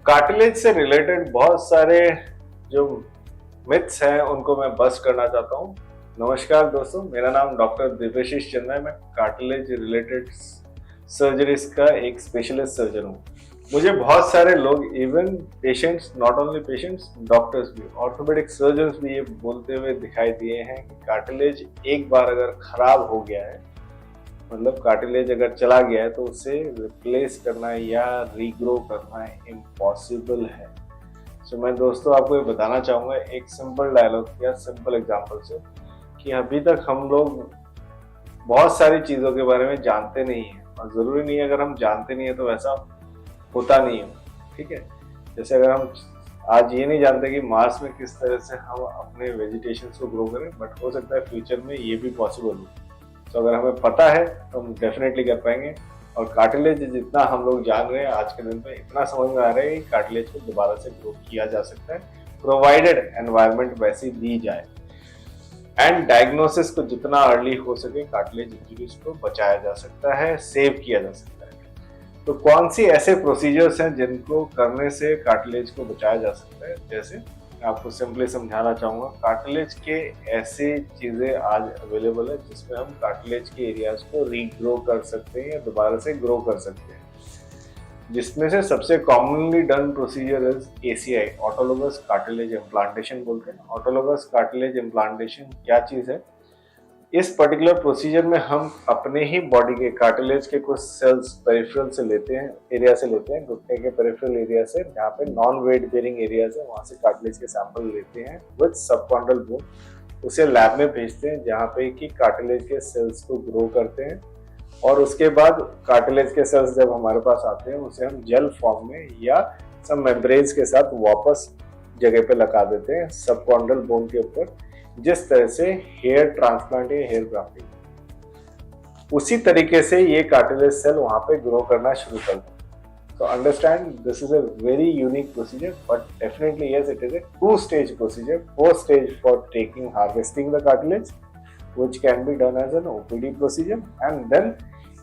Cartilage से related बहुत सारे जो मिथ्स हैं उनको मैं बस्ट करना चाहता हूँ। नमस्कार दोस्तों, मेरा नाम डॉक्टर दिव्यशीष चंद्र है। मैं कार्टिलेज रिलेटेड सर्जरीज का एक स्पेशलिस्ट सर्जन हूँ। मुझे बहुत सारे लोग, even patients, not only patients, doctors भी, ऑर्थोपेडिक सर्जन्स भी ये बोलते हुए दिखाई दिए हैं कि कार्टिलेज एक बार अगर खराब हो गया है, मतलब कार्टिलेज अगर चला गया है, तो उसे रिप्लेस करना या रीग्रो करना इम्पॉसिबल है। सो मैं दोस्तों आपको ये बताना चाहूँगा एक सिंपल डायलॉग या सिंपल एग्जांपल से कि अभी तक हम लोग बहुत सारी चीज़ों के बारे में जानते नहीं हैं, और ज़रूरी नहीं है अगर हम जानते नहीं है तो वैसा होता नहीं है। ठीक है, जैसे अगर हम आज ये नहीं जानते कि मार्स में किस तरह से हम अपने वेजिटेशन को ग्रो करें, बट हो सकता है फ्यूचर में ये भी पॉसिबल हो। तो अगर हमें पता है तो हम डेफिनेटली कर पाएंगे। और कार्टिलेज जितना हम लोग जान रहे हैं आज के दिन में, इतना समझ में आ रहा है कि कार्टिलेज को दोबारा से ग्रो किया जा सकता है, प्रोवाइडेड एनवायरनमेंट वैसी दी जाए। एंड डायग्नोसिस को जितना अर्ली हो सके कार्टिलेज इंजरीज को बचाया जा सकता है, सेव किया जा सकता है। तो कौन सी ऐसे प्रोसीजर्स हैं जिनको करने से कार्टिलेज को बचाया जा सकता है? जैसे आपको सिंपली समझाना चाहूँगा, कार्टिलेज के ऐसी चीज़ें आज अवेलेबल है जिसमें हम कार्टिलेज के एरियाज को रीग्रो कर सकते हैं या दोबारा से ग्रो कर सकते हैं। जिसमें से सबसे commonly done procedure is ACI, autologous cartilage implantation बोलते हैं। ऑटोलोगस कार्टिलेज इम्प्लांटेशन क्या चीज़ है? इस पर्टिकुलर प्रोसीजर में हम अपने ही बॉडी के कार्टिलेज के कुछ सेल्स पेरिफेरल से लेते हैं, एरिया से लेते हैं, घुटने के पेरिफेरल एरिया से, जहाँ पे नॉन वेट बेरिंग एरियाज है, वहाँ से कार्टिलेज के सैंपल लेते हैं विद सबकॉन्डल बोन। उसे लैब में भेजते हैं जहाँ पे कि कार्टिलेज के सेल्स को ग्रो करते हैं, और उसके बाद कार्टिलेज के सेल्स जब हमारे पास आते हैं उसे हम जेल फॉर्म में या सब मेम्ब्रेन्स के साथ वापस जगह पे लगा देते हैं सबकॉन्डल बोन के ऊपर, जिस तरह से हेयर ट्रांसप्लांट या हेयर ग्राफ्टिंग। उसी तरीके से ये कार्टिलेज सेल वहां पे ग्रो करना शुरू कर दें। So understand, this is a very unique procedure, but definitely yes, it is a two-stage procedure. First stage for harvesting the cartilage, which can be done as an OPD procedure, and then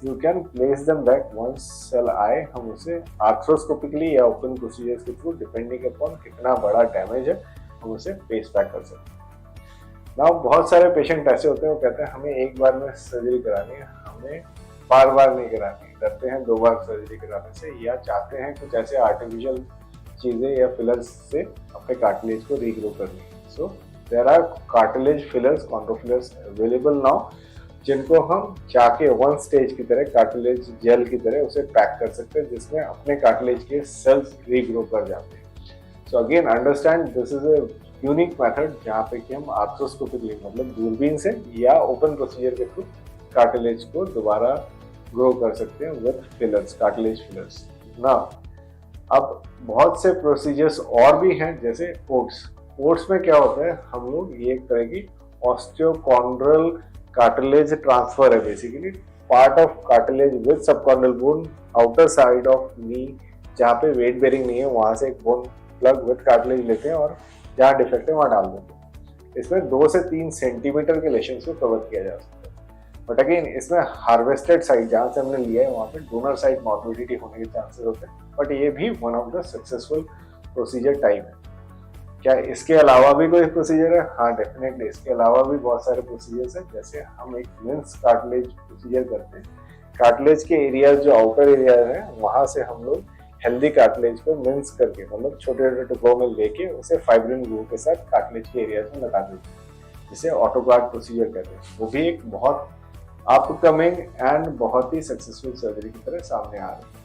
you can place them back once cell आए, हम उसे arthroscopically या open procedures के through, depending upon कितना बड़ा damage है, हम उसे पेस्ट बैक कर सकते हैं। ना बहुत सारे पेशेंट ऐसे होते हैं, वो कहते हैं हमें एक बार में सर्जरी करानी है, हमें बार बार नहीं करानी, डरते हैं 2 बार सर्जरी कराने से, या चाहते हैं कुछ ऐसे आर्टिफिशियल चीज़ें या फिलर्स से अपने कार्टिलेज को रीग्रो करनी है। So there are cartilage fillers, chondrofillers available now, जिनको हम जाके वन स्टेज की तरह कार्टिलेज जेल की तरह उसे पैक कर सकते हैं, जिसमें अपने कार्टिलेज के सेल्स रीग्रो कर जाते हैं। So again understand, this is a unique method जहाँ पे कि हम आर्थ्रोस्कोपिकली, मतलब दूरबीन से या ओपन प्रोसीजर के थ्रू कार्टिलेज को दोबारा ग्रो कर सकते हैं विद फिलर्स, कार्टिलेज फिलर्स ना। अब बहुत से प्रोसीजर्स और भी हैं, जैसे ओट्स में क्या होता है, हम लोग ये एक तरह की ऑस्टियोकॉन्ड्रल कार्टिलेज ट्रांसफर है। Basically part of cartilage with subchondral bone, outer side of knee, जहाँ पे वेट बेरिंग नहीं है, वहां से एक बोन प्लग विद कार्टिलेज लेते हैं और जहाँ डिफेक्ट है वहाँ डाल देते हैं। इसमें 2 से 3 सेंटीमीटर के लेशंस को कवर किया जा सकता है। बट अगेन इसमें हार्वेस्टेड साइड जहाँ से हमने लिया है वहाँ पे डोनर साइड मॉर्बिडिटी होने के चांसेस होते हैं, बट ये भी one of the successful procedure type है। क्या इसके अलावा भी कोई प्रोसीजर है? हाँ डेफिनेटली, इसके अलावा भी बहुत सारे प्रोसीजर्स हैं। जैसे हम एक मिन्स कार्टिलेज प्रोसीजर करते हैं, कार्टिलेज के एरिया जो आउटर एरिया है वहाँ से हम लोग हेल्दी कार्टिलेज को मिन्स करके, मतलब छोटे छोटे टुकड़ों में लेके उसे फाइब्रिन ग्लू के साथ कार्टिलेज के एरिया में लगा देते हैं, जिसे ऑटोगार्ड प्रोसीजर कहते हैं। वो भी एक बहुत अपकमिंग एंड बहुत ही सक्सेसफुल सर्जरी की तरह सामने आ रही है।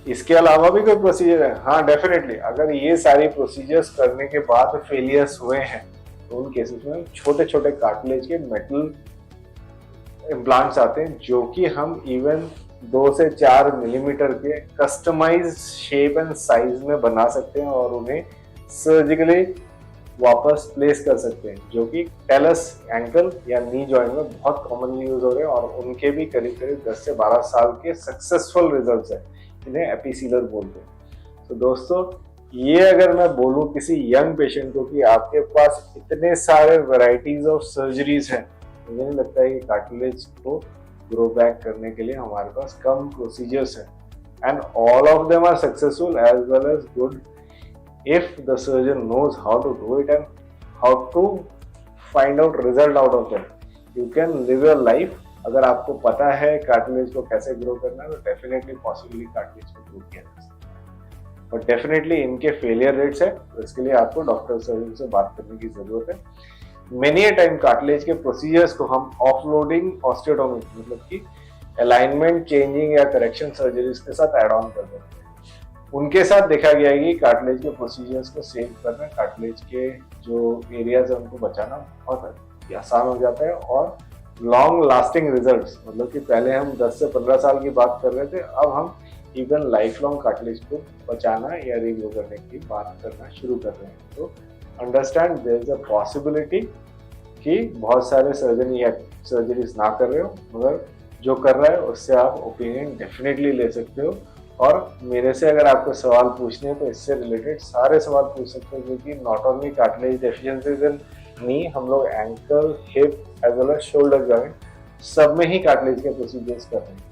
इसके अलावा भी कोई प्रोसीजर है? हाँ डेफिनेटली, अगर ये सारी प्रोसीजर्स करने के बाद फेलियर्स हुए हैं तो उन केसेस में छोटे छोटे कार्टिलेज के मेटल इम्प्लांट्स आते हैं, जो कि हम इवन 2 से 4 मिलीमीटर के कस्टमाइज्ड शेप एंड साइज में बना सकते हैं और उन्हें सर्जिकली वापस प्लेस कर सकते हैं, जो कि टेलस एंकल या नी जॉइंट में बहुत कॉमनली यूज हो रहे हैं, और उनके भी करीब करीब 10 से 12 साल के सक्सेसफुल रिजल्ट्स हैं। इन्हें एपिसीलर बोलते हैं। तो दोस्तों, ये अगर मैं बोलूँ किसी यंग पेशेंट को कि आपके पास इतने सारे वैरायटीज ऑफ सर्जरीज हैं, मुझे नहीं लगता है कि कार्टिलेज को ग्रो बैक करने के लिए हमारे पास कम प्रोसीजर्स हैं। and all of them are successful as well as good if the surgeon knows how to do it and how to find out result out of them. You can live your life. अगर आपको पता है cartilage को कैसे grow करना है तो definitely possibly cartilage को ग्रो किया जा सकता है, बट डेफिनेटली इनके फेलियर रेट्स है, तो इसके लिए आपको डॉक्टर सर्जन से बात करने की जरूरत है। मेनी टाइम कार्टिलेज के प्रोसीजर्स को हम ऑफलोडिंग ऑस्टियोटोमी मतलब कि अलाइनमेंट चेंजिंग या करेक्शन सर्जरीज के साथ एड ऑन कर देते हैं। उनके साथ देखा गया है कि कार्टिलेज के प्रोसीजर्स को सेव करना, कार्टिलेज के जो एरियाज है उनको बचाना बहुत आसान हो जाता है और लॉन्ग लास्टिंग रिजल्ट्स, मतलब कि पहले हम 10 से 15 साल की बात कर रहे थे, अब हम इवन लाइफ लॉन्ग कार्टिलेज को बचाना या रिग्रो करने की बात करना शुरू कर रहे हैं। तो understand there is a possibility कि बहुत सारे सर्जन या सर्जरीज ना कर रहे हो, मगर जो कर रहा है उससे आप ओपिनियन डेफिनेटली ले सकते हो। और मेरे से अगर आपको सवाल पूछने हैं तो इससे रिलेटेड सारे सवाल पूछ सकते हो, क्योंकि not only cartilage deficiencies in knee, हम लोग ankle, hip as well as shoulder joint सब में ही कार्टिलेज के प्रोसीजर्स कर रहे हैं।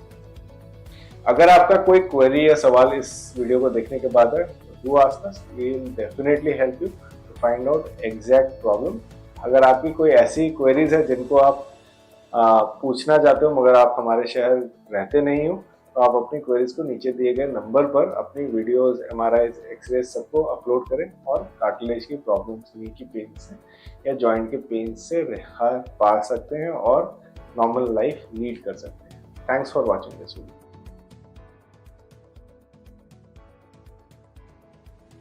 अगर आपका कोई क्वेरी या सवाल इस वीडियो को देखने के बाद है तो do ask us, we will definitely help you to find out exact problem. अगर आपकी कोई ऐसी क्वेरीज है जिनको आप पूछना चाहते हो मगर आप हमारे शहर रहते नहीं हो, तो आप अपनी क्वेरीज को नीचे दिए गए नंबर पर अपनी वीडियोस, एमआरआई, एक्सरे सबको अपलोड करें और कार्टिलेज की प्रॉब्लम्स, नी की पेन से या जॉइंट के पेन से राहत पा सकते हैं और नॉर्मल लाइफ लीड कर सकते हैं। Thanks for watching this video.